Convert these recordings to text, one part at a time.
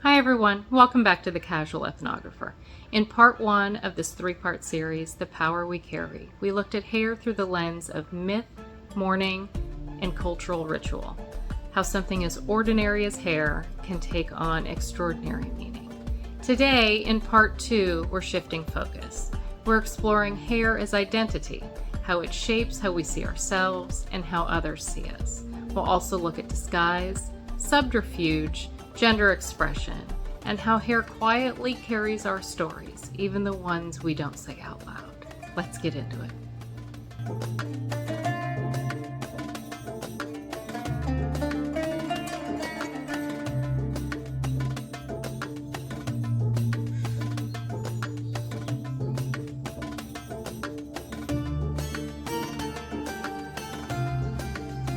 Hi everyone, welcome back to the Casual Ethnographer. In part one of this three-part series, The Power We Carry, we looked at hair through the lens of myth, mourning, and cultural ritual. How something as ordinary as hair can take on extraordinary meaning. Today, in part two, we're shifting focus. We're exploring hair as identity, how it shapes how we see ourselves and how others see us. We'll also look at disguise, subterfuge, gender expression, and how hair quietly carries our stories, even the ones we don't say out loud. Let's get into it.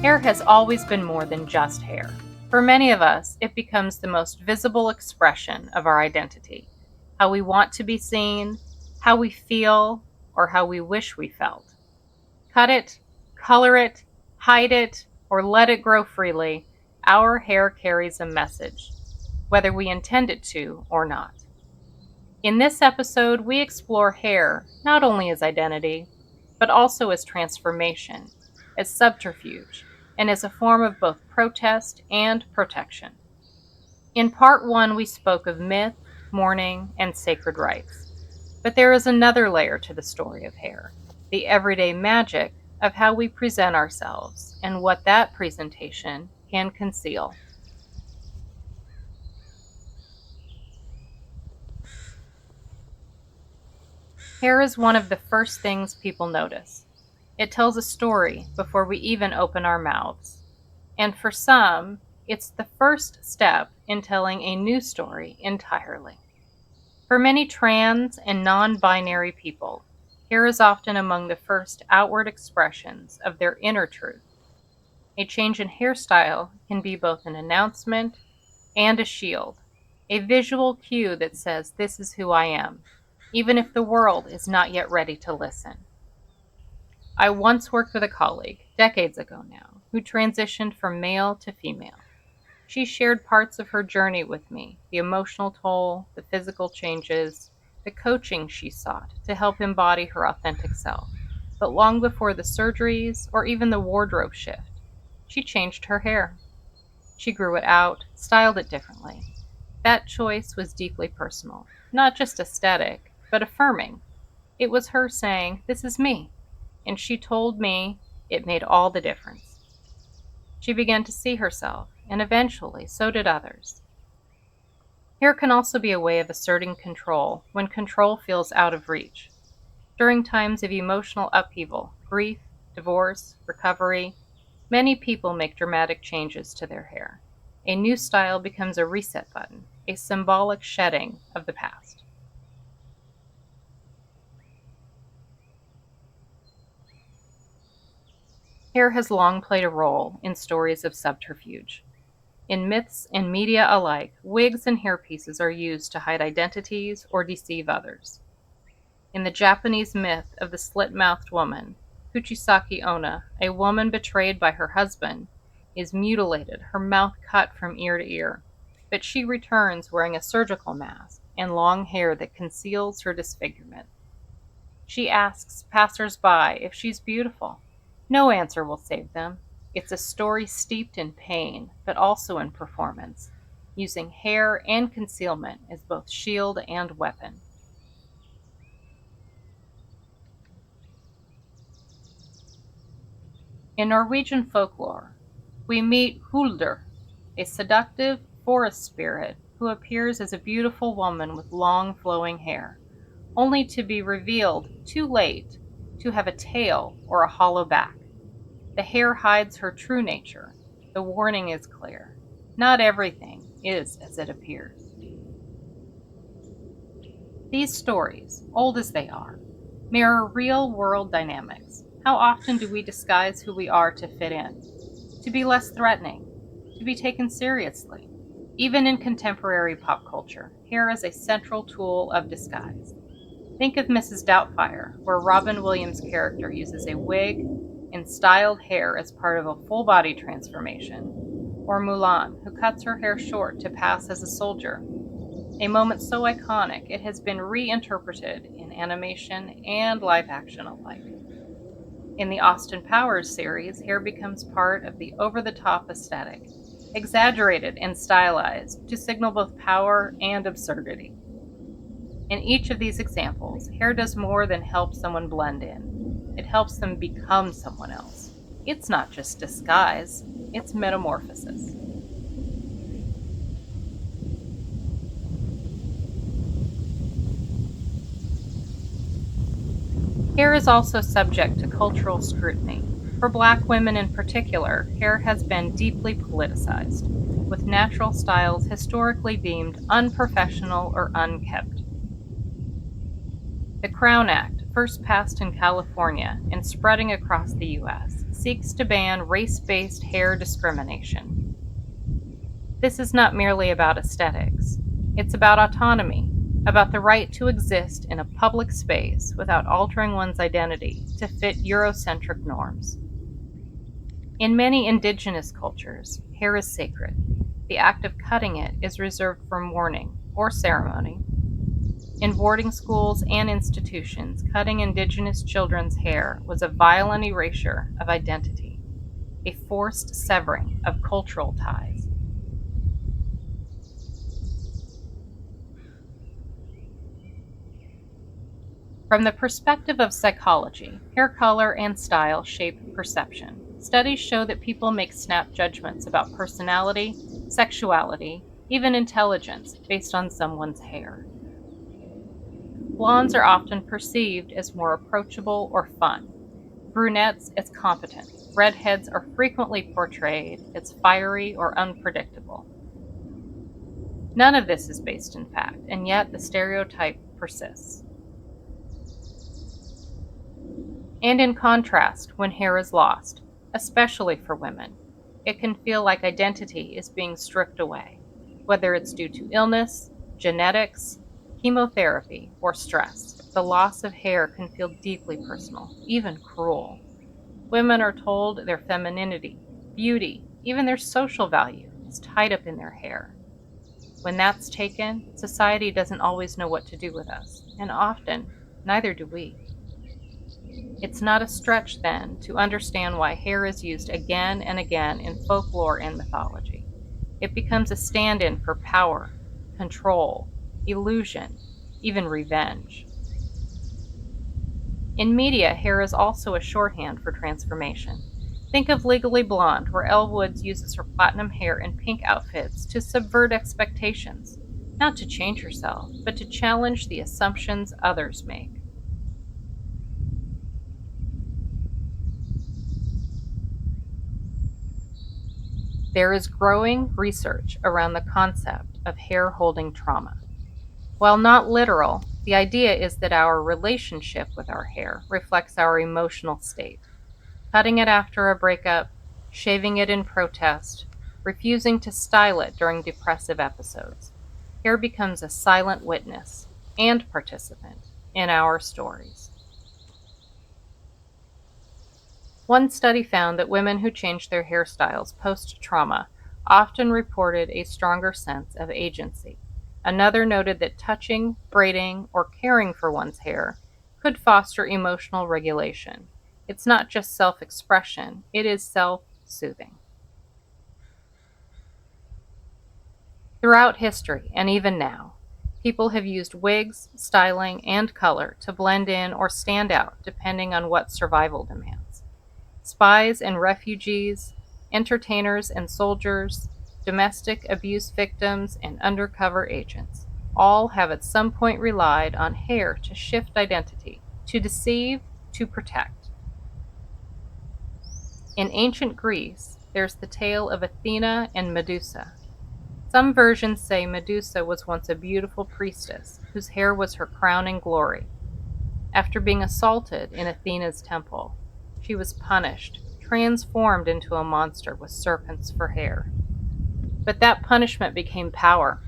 Hair has always been more than just hair. For many of us, it becomes the most visible expression of our identity, how we want to be seen, how we feel, or how we wish we felt. Cut it, color it, hide it, or let it grow freely, our hair carries a message, whether we intend it to or not. In this episode, we explore hair not only as identity, but also as transformation, as subterfuge, and as a form of both protest and protection. In part one, we spoke of myth, mourning, and sacred rites. But there is another layer to the story of hair, the everyday magic of how we present ourselves and what that presentation can conceal. Hair is one of the first things people notice. It tells a story before we even open our mouths. And for some, it's the first step in telling a new story entirely. For many trans and non-binary people, hair is often among the first outward expressions of their inner truth. A change in hairstyle can be both an announcement and a shield, a visual cue that says, "This is who I am," even if the world is not yet ready to listen. I once worked with a colleague, decades ago now, who transitioned from male to female. She shared parts of her journey with me, the emotional toll, the physical changes, the coaching she sought to help embody her authentic self. But long before the surgeries or even the wardrobe shift, she changed her hair. She grew it out, styled it differently. That choice was deeply personal, not just aesthetic, but affirming. It was her saying, "This is me." And she told me it made all the difference. She began to see herself, and eventually so did others. Hair can also be a way of asserting control when control feels out of reach. During times of emotional upheaval, grief, divorce, recovery, many people make dramatic changes to their hair. A new style becomes a reset button, a symbolic shedding of the past. Hair has long played a role in stories of subterfuge. In myths and media alike, wigs and hairpieces are used to hide identities or deceive others. In the Japanese myth of the slit-mouthed woman, Kuchisake Onna, a woman betrayed by her husband, is mutilated, her mouth cut from ear to ear, but she returns wearing a surgical mask and long hair that conceals her disfigurement. She asks passers-by if she's beautiful. No answer will save them. It's a story steeped in pain, but also in performance, using hair and concealment as both shield and weapon. In Norwegian folklore, we meet Huldr, a seductive forest spirit who appears as a beautiful woman with long flowing hair, only to be revealed too late to have a tail or a hollow back. The hair hides her true nature. The warning is clear. Not everything is as it appears. These stories, old as they are, mirror real-world dynamics. How often do we disguise who we are to fit in, to be less threatening, to be taken seriously? Even in contemporary pop culture, hair is a central tool of disguise. Think of Mrs. Doubtfire, where Robin Williams' character uses a wig and styled hair as part of a full-body transformation. or Mulan, who cuts her hair short to pass as a soldier, a moment so iconic it has been reinterpreted in animation and live action alike. In the Austin Powers series, hair becomes part of the over-the-top aesthetic, exaggerated and stylized to signal both power and absurdity. In each of these examples, hair does more than help someone blend in. It helps them become someone else. It's not just disguise, it's metamorphosis. Hair is also subject to cultural scrutiny. For Black women in particular, hair has been deeply politicized, with natural styles historically deemed unprofessional or unkept. The Crown Act, first passed in California and spreading across the U.S., seeks to ban race-based hair discrimination. This is not merely about aesthetics. It's about autonomy, about the right to exist in a public space without altering one's identity to fit Eurocentric norms. In many indigenous cultures, hair is sacred. The act of cutting it is reserved for mourning or ceremony. In boarding schools and institutions, cutting indigenous children's hair was a violent erasure of identity, a forced severing of cultural ties. From the perspective of psychology, hair color and style shape perception. Studies show that people make snap judgments about personality, sexuality, even intelligence based on someone's hair. Blondes are often perceived as more approachable or fun, brunettes as competent, redheads are frequently portrayed as fiery or unpredictable. None of this is based in fact, and yet the stereotype persists. And in contrast, when hair is lost, especially for women, it can feel like identity is being stripped away, whether it's due to illness, genetics, chemotherapy, or stress. The loss of hair can feel deeply personal, even cruel. Women are told their femininity, beauty, even their social value is tied up in their hair. When that's taken, society doesn't always know what to do with us, and often, neither do we. It's not a stretch, then, to understand why hair is used again and again in folklore and mythology. It becomes a stand-in for power, control, illusion, even revenge. In media, hair is also a shorthand for transformation. Think of Legally Blonde, where Elle Woods uses her platinum hair and pink outfits to subvert expectations, not to change herself, but to challenge the assumptions others make. There is growing research around the concept of hair holding trauma. While not literal, the idea is that our relationship with our hair reflects our emotional state. Cutting it after a breakup, shaving it in protest, refusing to style it during depressive episodes. Hair becomes a silent witness and participant in our stories. One study found that women who changed their hairstyles post-trauma often reported a stronger sense of agency. Another noted that touching, braiding, or caring for one's hair could foster emotional regulation. It's not just self-expression, it is self-soothing. Throughout history, and even now, people have used wigs, styling, and color to blend in or stand out depending on what survival demands. Spies and refugees, entertainers and soldiers, domestic abuse victims and undercover agents all have at some point relied on hair to shift identity, to deceive, to protect. In ancient Greece, there's the tale of Athena and Medusa. Some versions say Medusa was once a beautiful priestess whose hair was her crowning glory. After being assaulted in Athena's temple, she was punished, transformed into a monster with serpents for hair. But that punishment became power.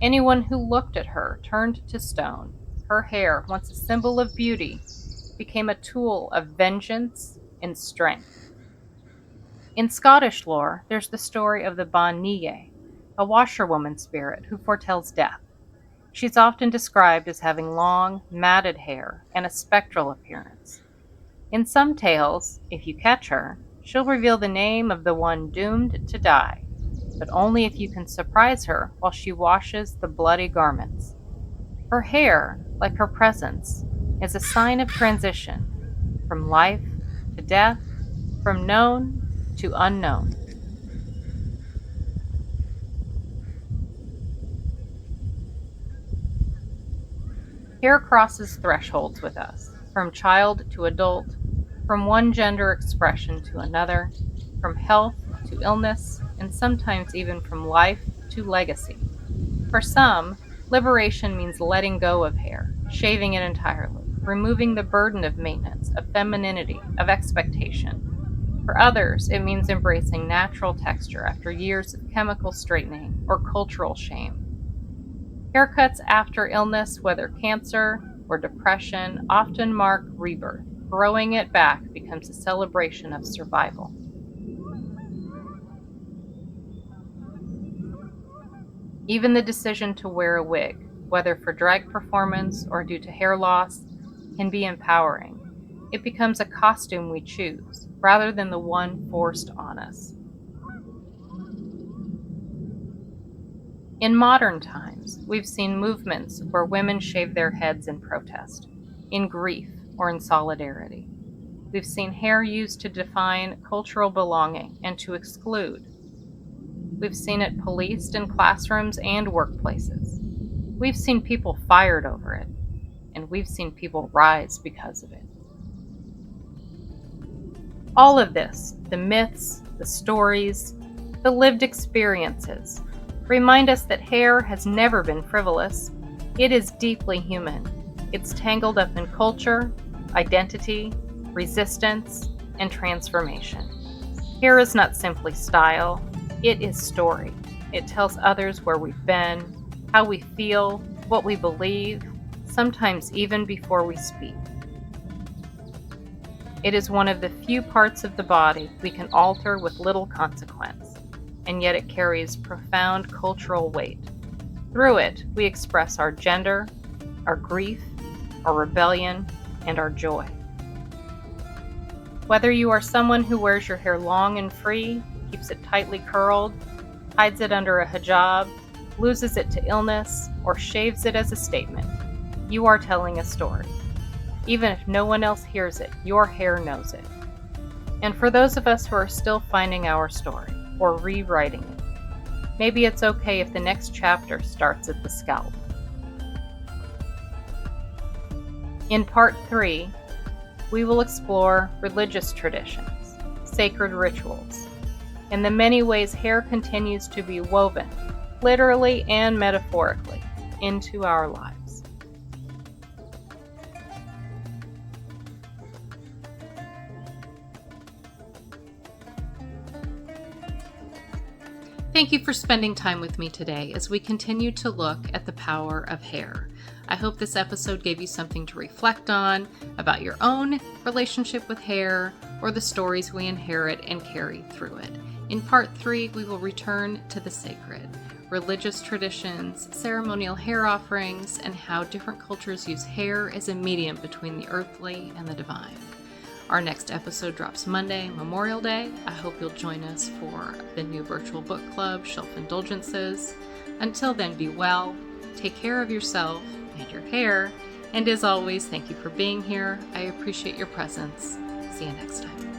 Anyone who looked at her turned to stone. Her hair, once a symbol of beauty, became a tool of vengeance and strength. In Scottish lore, there's the story of the Ban Nye, a washerwoman spirit who foretells death. She's often described as having long, matted hair and a spectral appearance. In some tales, if you catch her, she'll reveal the name of the one doomed to die, but only if you can surprise her while she washes the bloody garments. Her hair, like her presence, is a sign of transition, from life to death, from known to unknown. Hair crosses thresholds with us, from child to adult, from one gender expression to another, from health to illness, and sometimes even from life to legacy. For some, liberation means letting go of hair, shaving it entirely, removing the burden of maintenance, of femininity, of expectation. For others, it means embracing natural texture after years of chemical straightening or cultural shame. Haircuts after illness, whether cancer or depression, often mark rebirth. Growing it back becomes a celebration of survival. Even the decision to wear a wig, whether for drag performance or due to hair loss, can be empowering. It becomes a costume we choose, rather than the one forced on us. In modern times, we've seen movements where women shave their heads in protest, in grief, or in solidarity. We've seen hair used to define cultural belonging and to exclude. We've seen it policed in classrooms and workplaces. We've seen people fired over it, and we've seen people rise because of it. All of this, the myths, the stories, the lived experiences, remind us that hair has never been frivolous. It is deeply human. It's tangled up in culture, identity, resistance, and transformation. Hair is not simply style, it is story. It tells others where we've been, how we feel, what we believe, sometimes even before we speak. It is one of the few parts of the body we can alter with little consequence, and yet it carries profound cultural weight. Through it, we express our gender, our grief, our rebellion, and our joy. Whether you are someone who wears your hair long and free, keeps it tightly curled, hides it under a hijab, loses it to illness, or shaves it as a statement, you are telling a story. Even if no one else hears it, your hair knows it. And for those of us who are still finding our story, or rewriting it, maybe it's okay if the next chapter starts at the scalp. In part 3, we will explore religious traditions, sacred rituals, and the many ways hair continues to be woven, literally and metaphorically, into our lives. Thank you for spending time with me today as we continue to look at the power of hair. I hope this episode gave you something to reflect on about your own relationship with hair or the stories we inherit and carry through it. In part 3, we will return to the sacred, religious traditions, ceremonial hair offerings, and how different cultures use hair as a medium between the earthly and the divine. Our next episode drops Monday, Memorial Day. I hope you'll join us for the new virtual book club, Shelf Indulgences. Until then, be well, take care of yourself and your hair, and as always, thank you for being here. I appreciate your presence. See you next time.